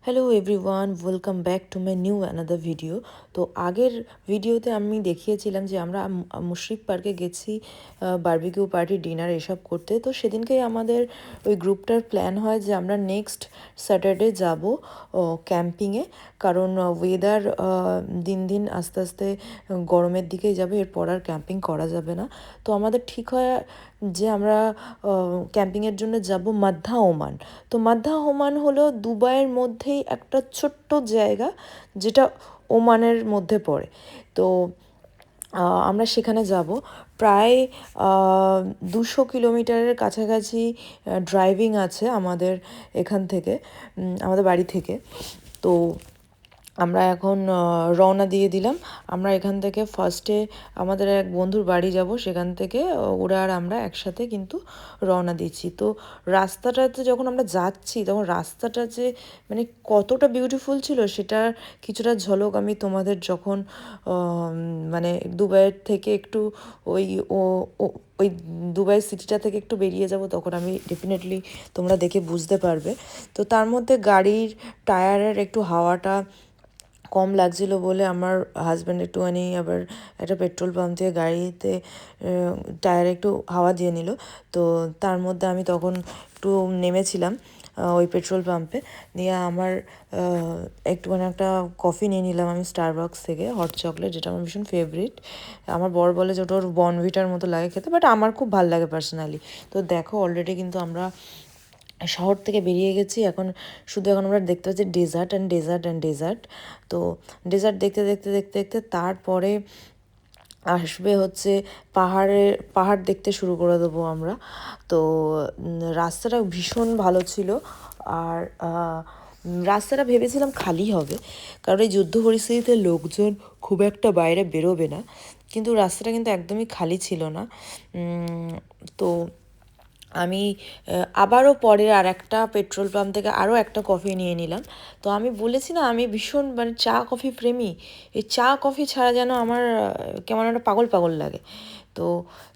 Hello everyone, welcome back to my new another video. তো আগের ভিডিওতে আমি দেখিয়েছিলাম যে আমরা মুশরিক পার্কে গেছি বারবিকিউ পার্টি ডিনার এসব করতে। তো সেদিনকেই আমাদের ওই গ্রুপটার প্ল্যান হয় যে আমরা নেক্সট স্যাটারডে যাব ক্যাম্পিংয়ে, কারণ ওয়েদার দিন দিন আস্তে আস্তে গরমের দিকেই যাবে, এরপর আর ক্যাম্পিং করা যাবে না। তো আমাদের ঠিক হয় যে আমরা ক্যাম্পিংয়ের জন্য যাব মাধ্যা ওমান। তো মাধ্যা ওমান হলো দুবাইয়ের মধ্যেই একটা ছোট্ট জায়গা যেটা ওমানের মধ্যে পড়ে। তো আমরা সেখানে যাব। প্রায় 200 কিলোমিটারের কাছাকাছি ড্রাইভিং আছে আমাদের এখান থেকে, আমাদের বাড়ি থেকে। তো আমরা এখন রওনা দিয়ে দিলাম। আমরা এখান থেকে ফার্স্টে আমাদের এক বন্ধুর বাড়ি যাব, সেখান থেকে ওরা আর আমরা একসাথে কিন্তু রওনা দিচ্ছি। তো রাস্তাটাতে যখন আমরা যাচ্ছি তখন রাস্তাটা যে মানে কতটা বিউটিফুল ছিল সেটার কিছুটা ঝলক আমি তোমাদের যখন মানে দুবাইয়ের থেকে একটু ওই ওই দুবাই সিটিটা থেকে একটু বেরিয়ে যাব তখন আমি ডেফিনেটলি তোমরা দেখে বুঝতে পারবে। তো তার মধ্যে গাড়ির টায়ারের একটু হাওয়াটা কম লাগছিল বলে আমার হাজব্যান্ড একটুখানি আবার একটা পেট্রোল পাম্প থেকে গাড়িতে টায়ারে একটু হাওয়া দিয়ে নিল। তো তার মধ্যে আমি তখন একটু নেমেছিলাম ওই পেট্রোল পাম্পে, নিয়ে আমার একটুখানি একটা কফি নিয়ে নিলাম আমি স্টারবাকস থেকে, হট চকলেট, যেটা আমার ভীষণ ফেভারিট। আমার বর বলে যে ওটা ওর বর্নভিটার মতো লাগে খেতে, বাট আমার খুব ভালো লাগে পার্সোনালি। তো দেখো অলরেডি কিন্তু আমরা শহর থেকে বেরিয়ে গেছি। এখন আমরা দেখতে পাচ্ছি desert and desert and desert. তো ডেজার্ট দেখতে দেখতে দেখতে দেখতে তারপরে আসবে হচ্ছে পাহাড় দেখতে শুরু করে দেবো আমরা। তো রাস্তাটা ভীষণ ভালো ছিল। আর রাস্তাটা ভেবেছিলাম খালি হবে, কারণ এই যুদ্ধ পরিস্থিতিতে লোকজন খুব একটা বাইরে বেরোবে না, কিন্তু রাস্তাটা কিন্তু একদমই খালি ছিল না। তো আমি আবারও পরে আর একটা পেট্রোল পাম্প থেকে আরও একটা কফি নিয়ে নিলাম। তো আমি বলেছি না আমি ভীষণ মানে চা কফি প্রেমী, এই চা কফি ছাড়া যেন আমার কেমন একটা পাগল পাগল লাগে। তো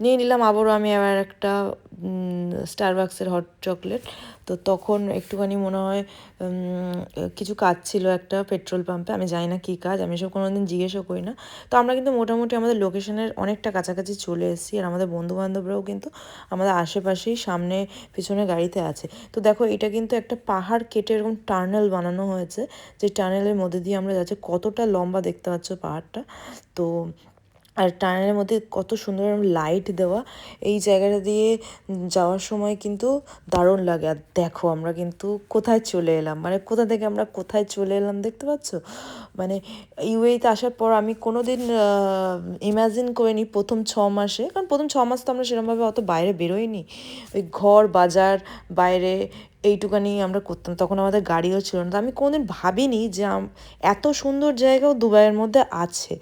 নিয়ে নিলাম আবারও আমি আবার একটা স্টারবাক্সের হট চকলেট। তো তখন একটুখানি মনে হয় কিছু কাজ ছিল একটা পেট্রোল পাম্পে, আমি জানি না কী কাজ, আমি এসব কোনো দিন জিজ্ঞেসও করি না। তো আমরা কিন্তু মোটামুটি আমাদের লোকেশনের অনেকটা কাছাকাছি চলে এসেছি, আর আমাদের বন্ধুবান্ধবরাও কিন্তু আমাদের আশেপাশেই সামনে পিছনে গাড়িতে আছে। তো দেখো এটা কিন্তু একটা পাহাড় কেটে এরকম টানেল বানানো হয়েছে, যে টানেলের মধ্যে দিয়ে আমরা যাচ্ছি। কতটা লম্বা দেখতে পাচ্ছ পাহাড়টা। তো আর টানেলের মধ্যে কত সুন্দর লাইট দেওয়া, এই জায়গাটা দিয়ে যাওয়ার সময় কিন্তু দারুণ লাগে। আর দেখো আমরা কিন্তু কোথায় চলে এলাম, মানে কোথা থেকে আমরা কোথায় চলে এলাম দেখতে পাচ্ছ। মানে ইউএইতে আসার পর আমি কোনো দিন ইম্যাজিন করিনি প্রথম 6 মাসে, কারণ প্রথম 6 মাস তো আমরা সেরকমভাবে অত বাইরে বেরোইনি, ওই ঘর বাজার বাইরে এইটুকানি আমরা করতাম, তখন আমাদের গাড়িও ছিল না। তো আমি কোনোদিন ভাবিনি যে এত সুন্দর জায়গাও দুবাইয়ের মধ্যে আছে,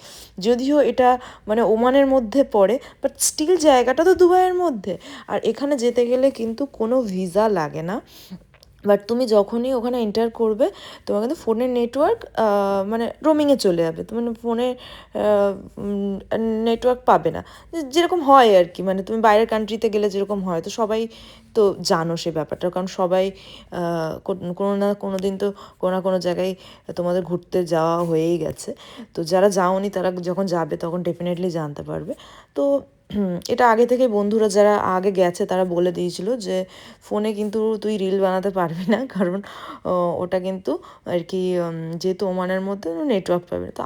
যদিও এটা মানে ওমানের মধ্যে পড়ে, বাট স্টিল জায়গাটা তো দুবাইয়ের মধ্যে। আর এখানে যেতে গেলে কিন্তু কোনো ভিসা লাগে না, বাট তুমি যখনই ওখানে এন্টার করবে তোমার কিন্তু ফোনের নেটওয়ার্ক মানে রোমিংয়ে চলে যাবে, তুমি ফোনে নেটওয়ার্ক পাবে না, যেরকম হয় আর কি, মানে তুমি বাইরের কান্ট্রিতে গেলে যেরকম হয়। তো সবাই তো জানো সে ব্যাপারটা, কারণ সবাই কোনো না কোনো দিন তো কোনো না কোনো জায়গায় তোমাদের ঘুরতে যাওয়া হয়েই গেছে। তো যারা যাওনি তারা যখন যাবে তখন ডেফিনেটলি জানতে পারবে। তো এটা আগে থেকে বন্ধুরা যারা আগে গেছে তারা বলে দিয়েছিল যে ফোনে কিন্তু তুই রিল বানাতে পারবি না, কারণ ওটা কিন্তু আর কি যেহেতু ওমানের মধ্যে নেটওয়ার্ক পাবে না। তো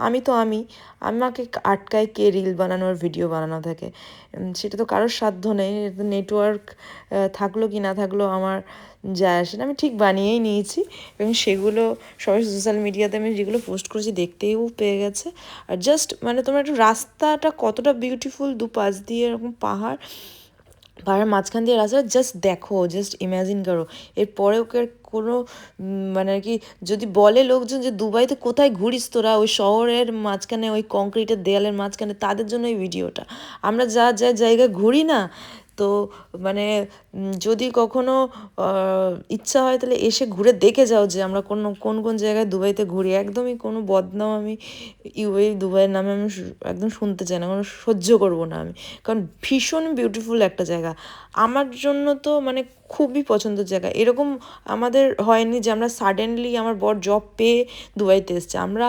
আমাকে আটকায় কে রিল বানানোর ভিডিও বানানো থাকে, সেটা তো কারোর সাধ্য নেই। নেটওয়ার্ক থাকলো কি না থাকলো আমার যায় আসে না, আমি ঠিক বানিয়েই নিয়েছি। এবং সেগুলো সবাই সোশ্যাল মিডিয়াতে আমি যেগুলো পোস্ট করেছি দেখতেও পেয়ে গেছে। আর জাস্ট মানে তোমার একটু রাস্তাটা কতটা বিউটিফুল, দুপাশ দিয়ে এরকম পাহাড়ের মাঝখান দিয়ে রাস্তা, জাস্ট দেখো, জাস্ট ইম্যাজিন করো। এরপরেও কোনো মানে আর কি যদি বলে লোকজন যে দুবাইতে কোথায় ঘুরিস তোরা, ওই শহরের মাঝখানে ওই কংক্রিটের দেয়ালের মাঝখানে, তাদের জন্য এই ভিডিওটা। আমরা যা যা জায়গায় ঘুরি না, তো মানে যদি কখনো ইচ্ছা হয় তাহলে এসে ঘুরে দেখে যাও যে আমরা কোন কোন জায়গায় দুবাইতে ঘুরি। একদমই কোনো বদনাম আমি দুবাইয়ের নামে আমি একদম শুনতে চাই না, কোনো সহ্য করবো না আমি, কারণ ভীষণ বিউটিফুল একটা জায়গা আমার জন্য। তো মানে খুবই পছন্দের জায়গা। এরকম আমাদের হয়নি যে আমরা সাডেনলি আমার বর জব পেয়ে দুবাইতে এসছে, আমরা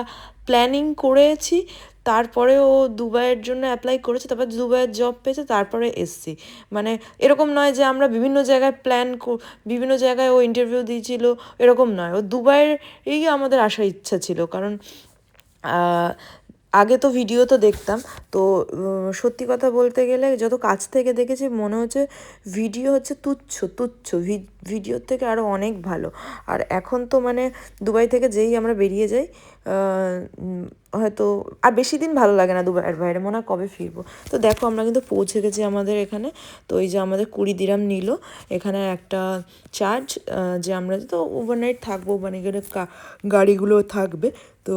প্ল্যানিং করেছি, তারপরে ও দুবাইয়ের জন্য অ্যাপ্লাই করেছে, তারপর দুবাইয়ের জব পেয়েছে, তারপরে এসছি। মানে এরকম নয় যে আমরা বিভিন্ন জায়গায় বিভিন্ন জায়গায় ও ইন্টারভিউ দিয়েছিল, এরকম নয়। ও দুবাইয়ের আমাদের আসার ইচ্ছা ছিল, কারণ আগে তো ভিডিও তো দেখতাম, তো সত্যি কথা বলতে গেলে যত কাছ থেকে দেখেছি মনে হচ্ছে ভিডিও হচ্ছে তুচ্ছ তুচ্ছ, ভিডিওর থেকে আরও অনেক ভালো। আর এখন তো মানে দুবাই থেকে যেই আমরা বেরিয়ে যাই হয়তো আর বেশি দিন ভালো লাগে না দুবাইয়ের বাইরে, মনে হয় কবে ফিরবো। তো দেখো আমরা কিন্তু পৌঁছে গেছি আমাদের এখানে। তো এই যে আমাদের 20 দিরহাম নিল এখানে একটা চার্জ, যে আমরা তো ওভারনাইট থাকবো, মানে এখানে গাড়িগুলো থাকবে, তো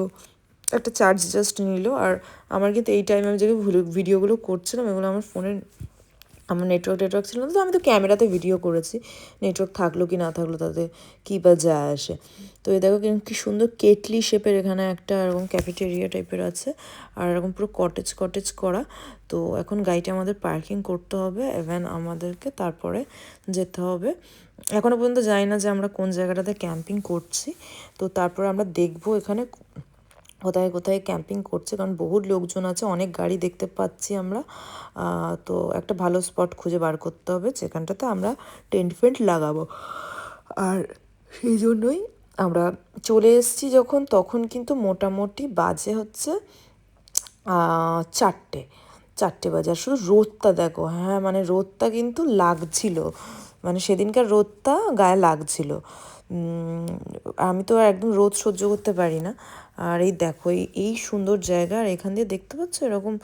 একটা চার্জ জাস্ট নিল। আর আমার কিন্তু এই টাইমে আমি যে ভিডিওগুলো করছিলাম এগুলো আমার ফোনে আমার নেটওয়ার্ক ছিল না, তো আমি তো ক্যামেরাতে ভিডিও করেছি, নেটওয়ার্ক থাকলো কি না থাকলো তাতে কী বা যায় আসে। তো এই দেখো কি সুন্দর কেটলি শেপের এখানে একটা এরকম ক্যাফেটেরিয়া টাইপের আছে, আর এরকম পুরো কটেজ করা। তো এখন গাড়িটা আমাদের পার্কিং করতে হবে, এবং আমাদেরকে তারপরে যেতে হবে। এখনও পর্যন্ত জানি না যে আমরা কোন জায়গাটাতে ক্যাম্পিং করছি, তো তারপরে আমরা দেখবো এখানে কোথায় কোথায় ক্যাম্পিং করছে, কারণ বহু লোকজন আছে, অনেক গাড়ি দেখতে পাচ্ছি আমরা। তো একটা ভালো স্পট খুঁজে বার করতে হবে যেখানটাতে আমরা টেন্ট লাগাবো। আর সেই জন্যই আমরা চলে এসেছি যখন, তখন কিন্তু মোটামুটি বাজে হচ্ছে 4টে বাজে। আর শুধু রোদটা দেখো, হ্যাঁ মানে রোদটা কিন্তু লাগছিল, মানে সেদিনকার রোদটা গায়ে লাগছিল। আমি তো একদম রোদ সহ্য করতে পারি না। আর এই দেখো এই সুন্দর জায়গা, আর এখান দিয়ে দেখতে পাচ্ছ এরকম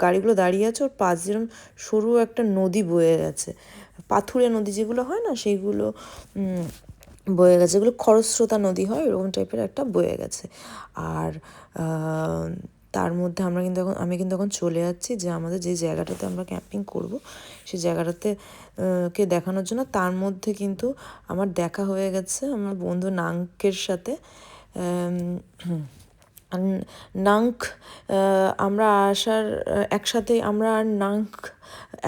গাড়িগুলো দাঁড়িয়ে আছে, ওর পাশ যেরকম সরু একটা নদী বয়ে গেছে, পাথুরে নদী যেগুলো হয় না সেইগুলো বয়ে গেছে, যেগুলো খরস্রোতা নদী হয় এরকম টাইপের একটা বয়ে গেছে। আর তার মধ্যে আমি কিন্তু এখন চলে যাচ্ছি যে আমাদের যে জায়গাটাতে আমরা ক্যাম্পিং করব সেই জায়গাটাতে কে দেখানোর জন্য। তার মধ্যে কিন্তু আমার দেখা হয়ে গেছে আমার বন্ধু নাঙ্কের সাথে। নাঙ্ক আমরা আসার একসাথেই আমরা আর নাঙ্ক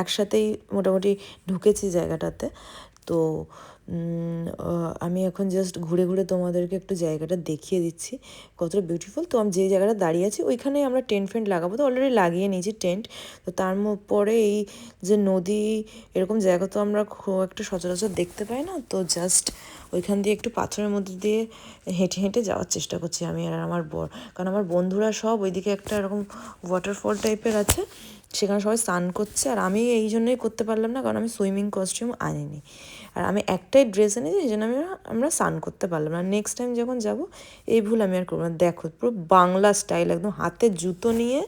একসাথেই মোটামুটি ঢুকেছি জায়গাটাতে। তো আমি এখন জাস্ট ঘুরে ঘুরে তোমাদেরকে একটু জায়গাটা দেখিয়ে দিচ্ছি কতটা বিউটিফুল। তো আমি যে জায়গাটা দাঁড়িয়ে আছি ওইখানেই আমরা টেন্ট লাগাবো, তো অলরেডি লাগিয়ে নিয়েছি টেন্ট। তো তার পরে এই যে নদী এরকম জায়গা তো আমরা খুব একটা সচরাচর দেখতে পাই না, তো জাস্ট ওইখান দিয়ে একটু পাথরের মধ্যে দিয়ে হেঁটে হেঁটে যাওয়ার চেষ্টা করছি আমি আর আমার বর, কারণ আমার বন্ধুরা সব ওইদিকে একটা এরকম ওয়াটারফল টাইপের আছে, সেখানে সবাই স্নান করছে। আর আমি এই জন্যই করতে পারলাম না, কারণ আমি সুইমিং কস্টিউম আনিনি, আর আমি একটাই ড্রেস এনেছি, এই জন্য আমরা স্নান করতে পারলাম না। নেক্সট টাইম যখন যাব এই ভুল আমি আর করবো না। দেখো পুরো বাংলা স্টাইল, একদম হাতে জুতো নিয়ে,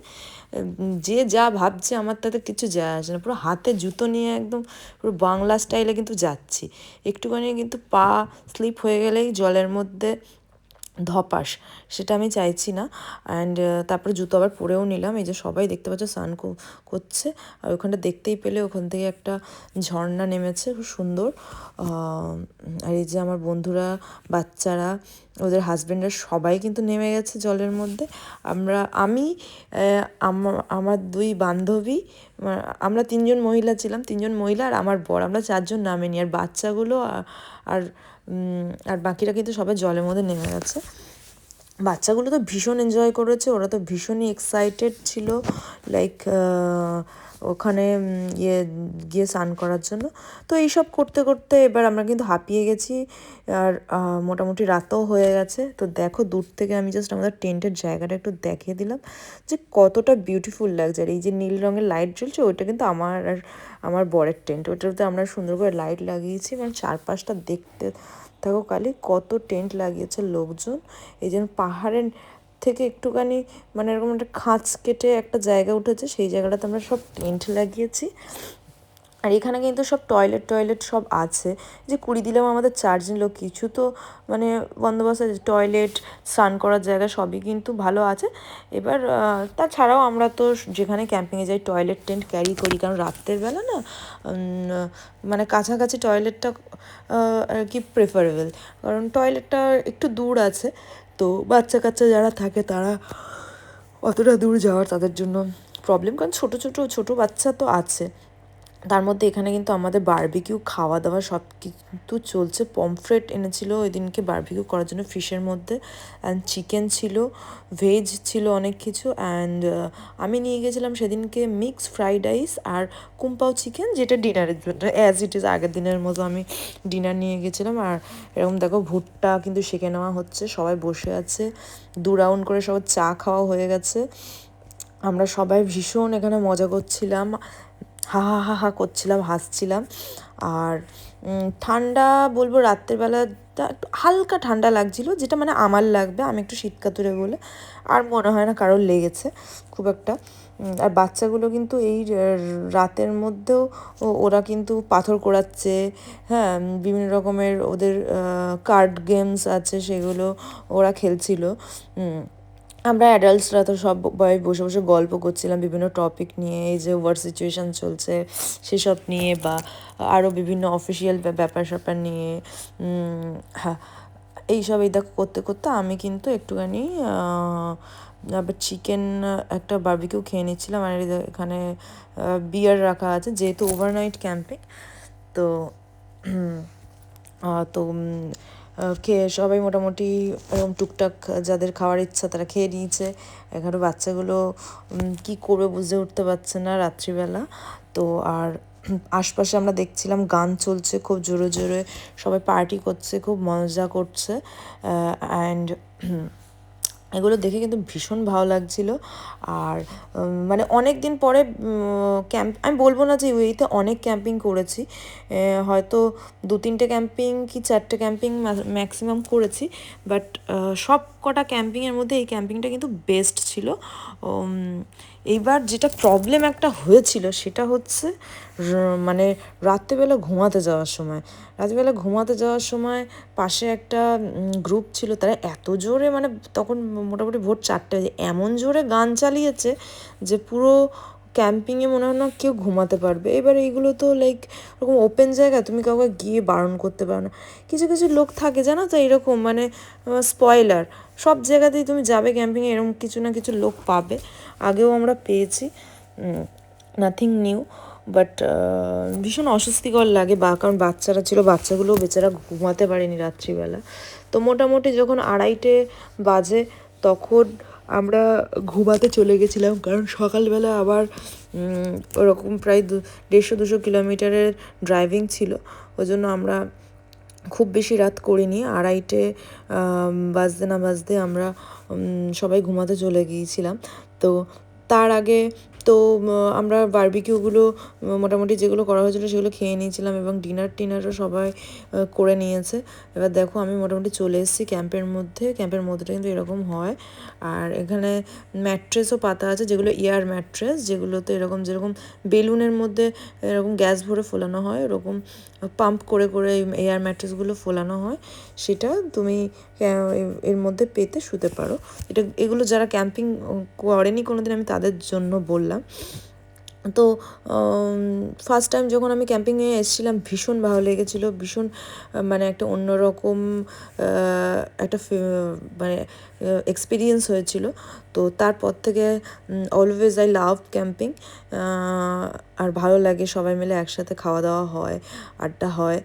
যে যা ভাবছে আমার তাতে কিছু যায় আসে না, পুরো হাতে জুতো নিয়ে একদম পুরো বাংলা স্টাইলে কিন্তু যাচ্ছি। একটুখানি কিন্তু পা স্লিপ হয়ে গেলেই জলের মধ্যে ধপাস, সেটা আমি চাইছি না। অ্যান্ড তারপরে জুতো আবার পরেও নিলাম। এই যে সবাই দেখতে পাচ্ছ স্নান করছে, আর ওখানটা দেখতেই পেলে ওখান থেকে একটা ঝর্ণা নেমেছে, খুব সুন্দর। আর এই যে আমার বন্ধুরা, বাচ্চারা, ওদের হাজব্যান্ডরা সবাই কিন্তু নেমে গেছে জলের মধ্যে। আমি আমার 2 বান্ধবী, আমরা 3জন মহিলা ছিলাম, 3জন মহিলা আর আমার বর, আমরা 4জন নামেনি। আর বাচ্চাগুলো আর আর বাকিরা কিন্তু সবাই জলের মধ্যে নেমে গেছে। বাচ্চাগুলো তো ভীষণ এনজয় করেছে, ওরা তো ভীষণই এক্সাইটেড ছিল, লাইক ওখানে গিয়ে স্নান করার জন্য। তো এইসব করতে করতে এবার আমরা কিন্তু হাঁপিয়ে গেছি, আর মোটামুটি রাতও হয়ে গেছে। তো দেখো দূর থেকে আমি জাস্ট আমাদের টেন্টের জায়গাটা একটু দেখিয়ে দিলাম যে কতটা বিউটিফুল লাগছে। আর এই যে নীল রঙের লাইট জ্বলছে ওইটা কিন্তু আমার আর আমার বরের টেন্ট, ওইটাতে আমরা সুন্দর করে লাইট লাগিয়েছি, মানে চারপাশটা দেখতে দেখো কালি কত টেন্ট লাগিয়েছে লোকজন। এই জন্য পাহাড়ের থেকে একটুখানি মানে এরকম একটা খাঁজ কেটে একটা জায়গা উঠেছে, সেই জায়গাটাতে আমরা সব টেন্ট লাগিয়েছি। আর এখানে কিন্তু সব টয়লেট সব আছে, যে 20 দিলেও আমাদের চার্জ নিল, কিছু তো মানে বন্দোবস্ত আছে, টয়লেট, স্নান করার জায়গা সবই কিন্তু ভালো আছে। এবার তাছাড়াও আমরা তো যেখানে ক্যাম্পিংয়ে যাই টয়লেট টেন্ট ক্যারি করি, কারণ রাত্রের বেলা না মানে কাছাকাছি টয়লেটটা আর কি প্রেফারেবল, কারণ টয়লেটটা একটু দূর আছে, তো বাচ্চা কাচ্চা যারা থাকে তারা অতটা দূর যাওয়ার তাদের জন্য প্রবলেম, কারণ ছোটো বাচ্চা তো আছে। তার মধ্যে এখানে কিন্তু আমাদের বারবিকিউ খাওয়া দাওয়া সব কিন্তু চলছে। পমফ্রেট এনেছিল ওই দিনকে বারবিকিউ করার জন্য ফিশের মধ্যে, অ্যান্ড চিকেন ছিল, ভেজ ছিল অনেক কিছু, অ্যান্ড আমি নিয়ে গেছিলাম সেদিনকে মিক্স ফ্রাইড রাইস আর কুম্পাও চিকেন, যেটা ডিনারের জন্য অ্যাজ ইট ইজ আগের দিনের মতো আমি ডিনার নিয়ে গেছিলাম। আর এরকম দেখো ভুট্টা কিন্তু সেঁকে নেওয়া হচ্ছে, সবাই বসে আছে, 2 রাউন্ড করে সবার চা খাওয়া হয়ে গেছে। আমরা সবাই ভীষণ এখানে মজা করছিলাম, হা হা হা হা করছিলাম, হাসছিলাম। আর ঠান্ডা বলবো রাত্রেবেলাটা একটু হালকা ঠান্ডা লাগছিলো, যেটা মানে আমার লাগবে, আমি একটু শীতকাতুরে বলে, আর মনে হয় না কারোর লেগেছে খুব একটা। আর বাচ্চাগুলো কিন্তু এই রাতের মধ্যেও ওরা কিন্তু পাথর কোড়াচ্ছে, হ্যাঁ, বিভিন্ন রকমের ওদের কার্ড গেমস আছে, সেগুলো ওরা খেলছিল। আমরা অ্যাডাল্টসরা তো সবাই বসে বসে গল্প করছিলাম বিভিন্ন টপিক নিয়ে, এই যে ওয়ার সিচুয়েশান চলছে সেসব নিয়ে, বা আরও বিভিন্ন অফিসিয়াল ব্যাপার স্যাপার নিয়ে। হ্যাঁ, এইসব এই দেখো করতে করতে আমি কিন্তু একটুখানি আবার চিকেন একটা বারবিকিউ খেয়ে নিচ্ছিলাম। আর এখানে বিয়ার রাখা আছে, যেহেতু ওভারনাইট ক্যাম্পিং, তো তো খেয়ে সবাই মোটামুটি এরকম টুকটাক যাদের খাওয়ার ইচ্ছা তারা খেয়ে নিয়েছে। এখানে বাচ্চাগুলো কি করবে বুঝে উঠতে পারছে না রাত্রিবেলা। তো আর আশপাশে আমরা দেখছিলাম গান চলছে খুব জোরে জোরে, সবাই পার্টি করছে, খুব মজা করছে, অ্যান্ড এগুলো দেখে কিন্তু ভীষণ ভালো লাগছিলো। আর মানে অনেক দিন পরে ক্যাম্প, আমি বলবো না যে ইউএইতে অনেক ক্যাম্পিং করেছি, হয়তো 2-3টে ক্যাম্পিং কি 4টে ক্যাম্পিং ম্যাক্সিমাম করেছি, বাট সব কটা ক্যাম্পিংয়ের মধ্যে এই ক্যাম্পিংটা কিন্তু বেস্ট ছিল। এইবার যেটা প্রবলেম একটা হয়েছিল সেটা হচ্ছে মানে রাত্রেবেলা ঘুমাতে যাওয়ার সময় পাশে একটা গ্রুপ ছিল, তারা এত জোরে, মানে তখন মোটামুটি ভোর 4টে বাজে, এমন জোরে গান চালিয়েছে যে পুরো ক্যাম্পিংয়ে মনে হয় না কেউ ঘুমাতে পারবে। এবার এইগুলো তো লাইক ওরকম ওপেন জায়গা, তুমি কাউকে গিয়ে বারণ করতে পারো না। কিছু কিছু লোক থাকে জানো তো এরকম, মানে স্পয়লার, সব জায়গাতেই তুমি যাবে ক্যাম্পিংয়ে এরকম কিছু না কিছু লোক পাবে, আগেও আমরা পেয়েছি, নাথিং নিউ, বাট ভীষণ অস্বস্তিকর লাগে, কারণ বাচ্চারা ছিল, বাচ্চাগুলোও বেচারা ঘুমাতে পারেনি রাত্রিবেলা। তো মোটামুটি যখন 2:30 বাজে তখন আমরা ঘুমাতে চলে গেছিলাম, কারণ সকালবেলা আবার ওরকম প্রায় 150-200 কিলোমিটারের ড্রাইভিং ছিল, ওই জন্য আমরা খুব বেশি রাত করিনি। 2:30 বাজতে না বাজতে আমরা সবাই ঘুমাতে চলে গিয়েছিলাম। তো তার আগে তো আমরা বারবিকিউগুলো মোটামুটি যেগুলো করা হয়েছিলো সেগুলো খেয়ে নিয়েছিলাম, এবং টিনারও সবাই করে নিয়েছে। এবার দেখো আমি মোটামুটি চলে এসেছি ক্যাম্পের মধ্যেটা কিন্তু এরকম হয়। আর এখানে ম্যাট্রেসও পাতা আছে, যেগুলো এয়ার ম্যাট্রেস, যেগুলোতে যেরকম বেলুনের মধ্যে এরকম গ্যাস ভরে ফোলানো হয়, ওরকম পাম্প করে করে এয়ার ম্যাট্রেসগুলো ফোলানো হয়, সেটা তুমি এর মধ্যে পেতে শুতে পারো। এগুলো যারা ক্যাম্পিং করেনি কোনোদিন আমি তাদের জন্য বললাম। তো ফার্স্ট টাইম যখন আমি ক্যাম্পিংয়ে এসেছিলাম ভীষণ ভালো লেগেছিলো, ভীষণ মানে একটা অন্যরকম একটা মানে এক্সপিরিয়েন্স হয়েছিল। তো তারপর থেকে অলওয়েজ আই লাভ ক্যাম্পিং, আর ভালো লাগে, সবাই মিলে একসাথে খাওয়া দাওয়া হয়, আড্ডা হয়।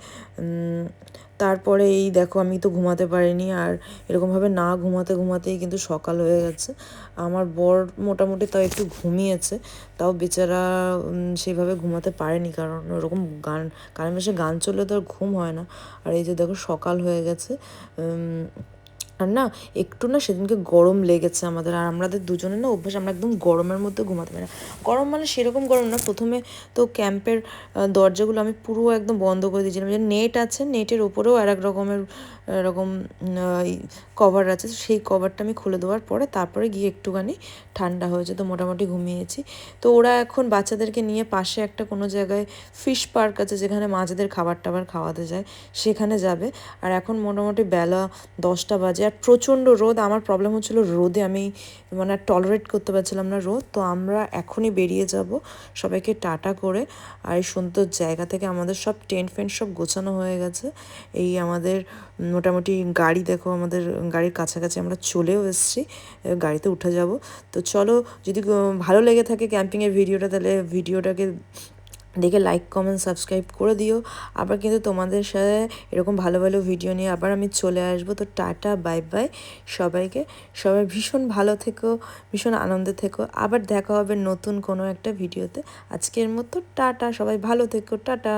তারপরে এই দেখো আমি তো ঘুমাতে পারিনি, আর এরকমভাবে না ঘুমাতেই কিন্তু সকাল হয়ে গেছে। আমার বর মোটামুটি তাও একটু ঘুমিয়েছে, তাও বেচারা সেইভাবে ঘুমাতে পারেনি, কারণ ওরকম কানের পাশে গান চললে তো আর ঘুম হয় না। আর এই যে দেখো সকাল হয়ে গেছে, আর না একটু না সেদিনকে গরম লেগেছে আমাদের, আর আমাদের দুজনের না অভ্যাস, আমরা একদম গরমের মধ্যে ঘুমাতে পারি না। গরম মানে সেরকম গরম না, প্রথমে তো ক্যাম্পের দরজাগুলো আমি পুরো একদম বন্ধ করে দিয়েছিলাম, যে নেট আছে, নেটের ওপরেও আর এক রকমের এরকম কভার আছে, সেই কভারটা আমি খুলে দেওয়ার পরে তারপরে গিয়ে একটুখানি ঠান্ডা হয়েছে, তো মোটামুটি ঘুমিয়েছি। তো ওরা এখন বাচ্চাদেরকে নিয়ে পাশে একটা কোনো জায়গায় ফিশ পার্ক আছে যেখানে মাছদের খাবার টাবার খাওয়াতে যায়, সেখানে যাবে। আর এখন মোটামুটি বেলা 10টা বাজে, আর প্রচণ্ড রোদ। আমার প্রবলেম হচ্ছিলো রোদে, আমি মানে টলারেট করতে পারছিলাম না রোদ। তো আমরা এখনই বেরিয়ে যাব, সবাইকে টাটা করে। আর এই সুন্দর জায়গা থেকে আমাদের সব টেন্ট ফেন্ট সব গোছানো হয়ে গেছে। এই আমাদের মোটামুটি গাড়ি দেখো, আমাদের গাড়ির কাছাকাছি আমরা চলেও এসেছি, গাড়িতে উঠে যাব। তো চলো, যদি ভালো লেগে থাকে ক্যাম্পিংয়ের ভিডিওটা, তাহলে ভিডিওটাকে দেখে লাইক কমেন্ট সাবস্ক্রাইব করে দিও। আবার কিন্তু তোমাদের সাথে এরকম ভালো ভালো ভিডিও নিয়ে আবার আমি চলে আসবো। তো টাটা, বাই বাই সবাইকে। সবাই ভীষণ ভালো থেকো, ভীষণ আনন্দে থেকো। আবার দেখা হবে নতুন কোনো একটা ভিডিওতে। আজকের মতো টাটা, সবাই ভালো থেকো, টাটা।